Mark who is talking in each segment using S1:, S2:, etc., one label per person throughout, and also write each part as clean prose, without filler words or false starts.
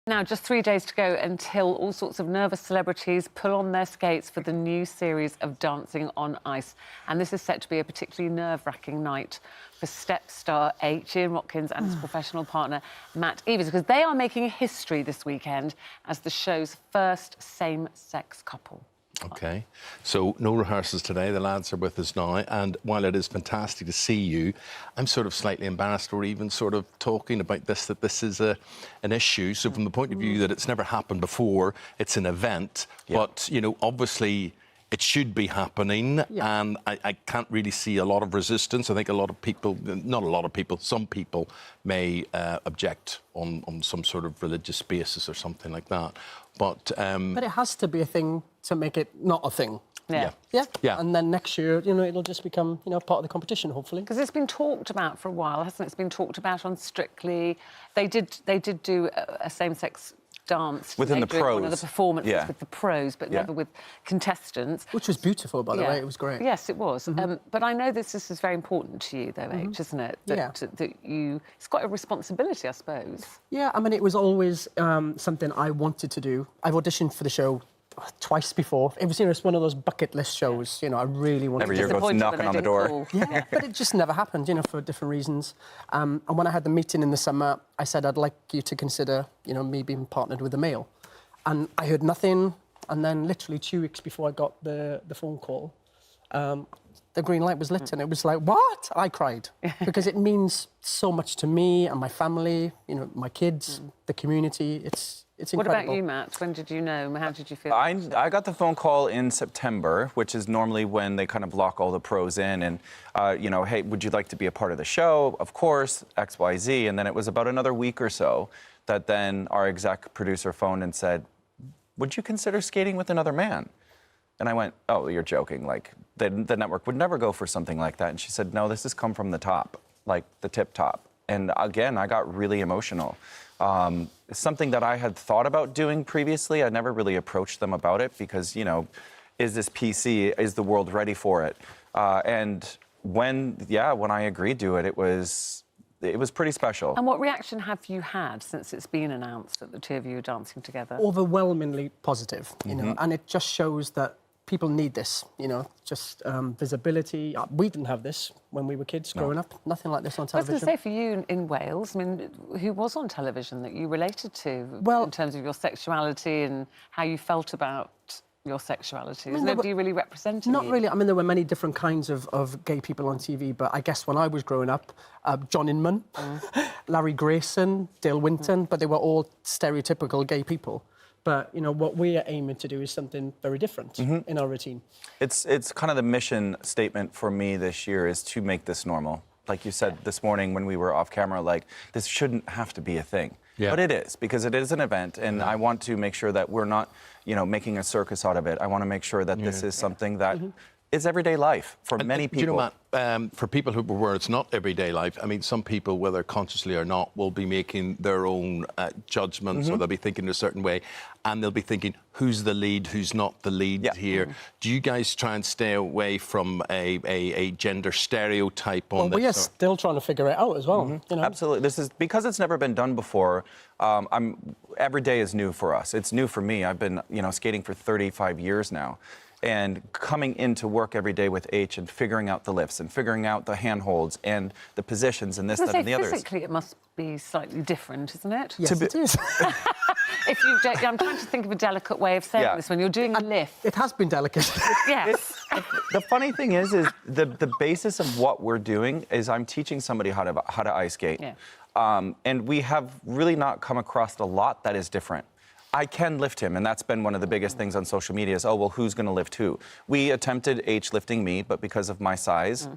S1: Now, just 3 days to go until all sorts of nervous celebrities pull on their skates for the new series of Dancing on Ice. And this is set to be a particularly nerve-wracking night for Step star H, Ian Watkins, and his professional partner, Matt Evers, because they are making history this weekend as the show's first same-sex couple.
S2: OK, so no rehearsals today. The lads are with us now, and while it is fantastic to see you, I'm sort of slightly embarrassed we're even sort of talking about this, that this is an issue. So from the point of view that it's never happened before, it's an event, but, you know, obviously it should be happening, and I can't really see a lot of resistance. I think a lot of people, not a lot of people, some people may object on some sort of religious basis or something like that. But
S3: it has to be a thing to make it not a thing.
S1: Yeah.
S3: And then next year, you know, it'll just become, you know, part of the competition, hopefully.
S1: Because it's been talked about for a while, hasn't it? It's been talked about on Strictly. They did do a same-sex dance
S4: within the pros.
S1: One of the performances with the pros, but never with contestants.
S3: Which was beautiful, by the way. It was great.
S1: Yes, it was. But I know this is very important to you, though, H, isn't it? That you... It's quite a responsibility, I suppose.
S3: Yeah, I mean, it was always something I wanted to do. I've auditioned for the show twice before. It was, you know, it's one of those bucket list shows. You know, I really wanted
S4: to... Every year goes knocking on the door.
S3: Yeah, but it just never happened, you know, for different reasons. And when I had the meeting in the summer, I said, I'd like you to consider, you know, me being partnered with a male. And I heard nothing. And then literally 2 weeks before I got the phone call, the green light was lit, and it was like, what? I cried. Because it means so much to me and my family, you know, my kids, the community. It's incredible.
S1: What about you, Matt? When did you know? How did you feel?
S4: I got the phone call in September, which is normally when they kind of lock all the pros in and, you know, hey, would you like to be a part of the show? Of course, X, Y, Z. And then it was about another week or so that then our exec producer phoned and said, would you consider skating with another man? And I went, oh, you're joking. Like, the network would never go for something like that. And she said, no, this has come from the top, like the tip top. And again, I got really emotional. It's something that I had thought about doing previously. I never really approached them about it because, you know, is this PC? Is the world ready for it? And when I agreed to it, it was pretty special.
S1: And what reaction have you had since it's been announced that the two of you are dancing together?
S3: Overwhelmingly positive, you know, and it just shows that people need this, you know, just visibility. We didn't have this when we were kids growing up. Nothing like this on television.
S1: I was going to say, for you in Wales, I mean, who was on television that you related to in terms of your sexuality and how you felt about your sexuality? Was nobody really representing you?
S3: Not really. I mean, there were many different kinds of gay people on TV, but I guess when I was growing up, John Inman, Larry Grayson, Dale Winton, but they were all stereotypical gay people. But, you know, what we are aiming to do is something very different in our routine. It's
S4: kind of the mission statement for me this year is to make this normal. Like you said this morning when we were off camera, like, this shouldn't have to be a thing. But it is, because it is an event, and I want to make sure that we're not, you know, making a circus out of it. I want to make sure that this is something that is everyday life for many people.
S2: Do you know, Matt, for people where it's not everyday life, I mean, some people, whether consciously or not, will be making their own judgments, or they'll be thinking a certain way, and they'll be thinking, who's the lead, who's not the lead here? Do you guys try and stay away from a gender stereotype on this?
S3: Well, we are still trying to figure it out as well. You know?
S4: Absolutely. This is, because it's never been done before, every day is new for us. It's new for me. I've been, you know, skating for 35 years now. And coming into work every day with H and figuring out the lifts and figuring out the handholds and the positions and this, that, and the others.
S1: Physically, it must be slightly different, isn't it?
S3: Yes, it is.
S1: I'm trying to think of a delicate way of saying this when you're doing a lift.
S3: It has been delicate.
S1: Yes.
S4: The funny thing is the basis of what we're doing is I'm teaching somebody how to ice skate. And we have really not come across a lot that is different. I can lift him, and that's been one of the biggest things on social media is, oh, well, who's going to lift who? We attempted H lifting me, but because of my size,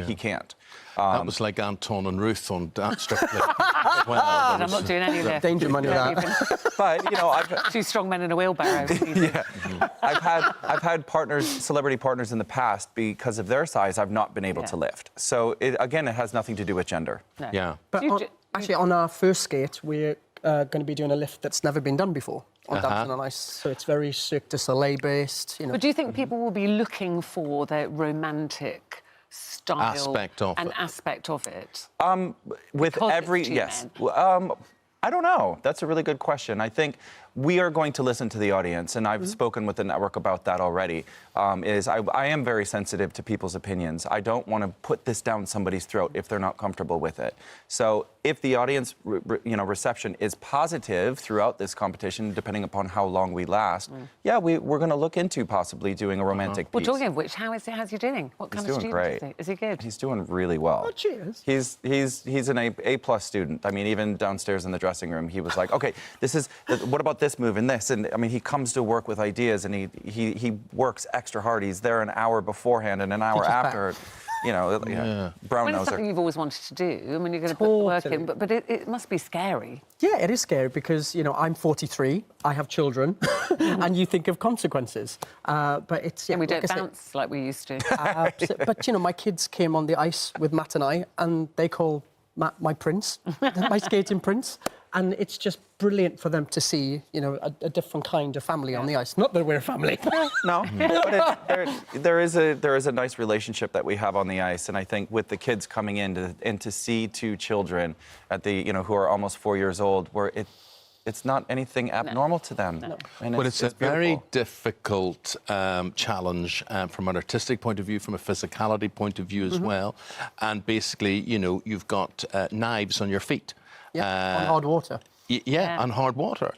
S4: he can't.
S2: That was like Anton and Ruth on Strictly.
S1: I'm not doing any of that.
S3: Danger money with that.
S4: But, you know, I've...
S1: Two strong men in a wheelbarrow.
S4: I've had partners, celebrity partners in the past, because of their size, I've not been able to lift. So, again, it has nothing to do with gender.
S3: But actually, on our first skate, we're going to be doing a lift that's never been done before on Dancing on Ice. So it's very Cirque du Soleil based, you know.
S1: But do you think people will be looking for the romantic style
S2: aspect of
S1: and aspect of it?
S4: With
S1: because
S4: every
S1: it's two
S4: yes.
S1: men?
S4: I don't know. That's a really good question. I think we are going to listen to the audience, and I've spoken with the network about that already. I am very sensitive to people's opinions. I don't want to put this down somebody's throat if they're not comfortable with it. So if the audience, reception is positive throughout this competition, depending upon how long we last, yeah, we're going to look into possibly doing a romantic piece.
S1: Well, talking of which, how's he doing? What kind of student
S4: great.
S1: is he? Is he good?
S4: He's doing really well.
S3: Oh, cheers.
S4: He's an A+ student. I mean, even downstairs in the dressing room, he was like, okay, what about this move and this? And I mean, he comes to work with ideas, and he works extra hard. He's there an hour beforehand and an hour after. You know, brown
S1: Well,
S4: nose.
S1: it's something you've always wanted to do. I mean, you're going to put the work in, but it must be scary.
S3: Yeah, it is scary because, I'm 43, I have children, and you think of consequences. But it's...
S1: And we don't bounce like we used to.
S3: But, my kids came on the ice with Matt and I, and they call Matt my prince, my skating prince. And it's just brilliant for them to see, a different kind of family on the ice. Not that we're a family.
S4: No, but there is a nice relationship that we have on the ice, and I think with the kids coming in to see two children at who are almost 4 years old, where it's not anything abnormal to them.
S1: No.
S4: And
S2: But it's a
S4: beautiful.
S2: very difficult challenge from an artistic point of view, from a physicality point of view as well. And basically, you've got knives on your feet.
S3: Yeah, on hard water.
S2: Yeah, on hard water.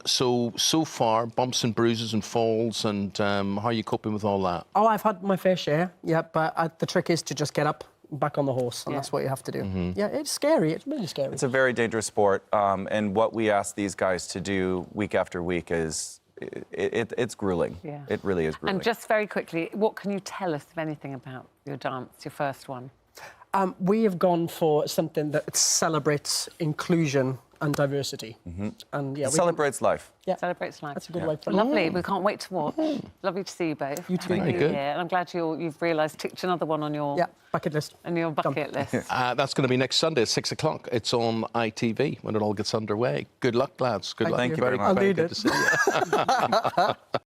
S2: So far, bumps and bruises and falls, and how are you coping with all that?
S3: Oh, I've had my fair share, yeah, but the trick is to just get up, back on the horse, and that's what you have to do. Yeah, it's scary. It's really scary.
S4: It's a very dangerous sport, and what we ask these guys to do week after week is... It's grueling. Yeah. It really is grueling.
S1: And just very quickly, what can you tell us, if anything, about your dance, your first one?
S3: We have gone for something that celebrates inclusion and diversity. And yeah,
S4: celebrates life.
S3: Yeah,
S1: celebrates life.
S3: That's a good way for
S1: Lovely. We can't wait to watch. Lovely to see you both.
S3: You too.
S2: Very good.
S1: And I'm glad you've realised, ticked another one on your
S3: bucket list.
S1: list.
S2: That's going to be next Sunday at 6 o'clock. It's on ITV when it all gets underway. Good luck, lads. Good luck.
S4: Thank you very much.
S3: I'll
S2: Very
S3: need
S2: good
S3: it.
S2: to see you.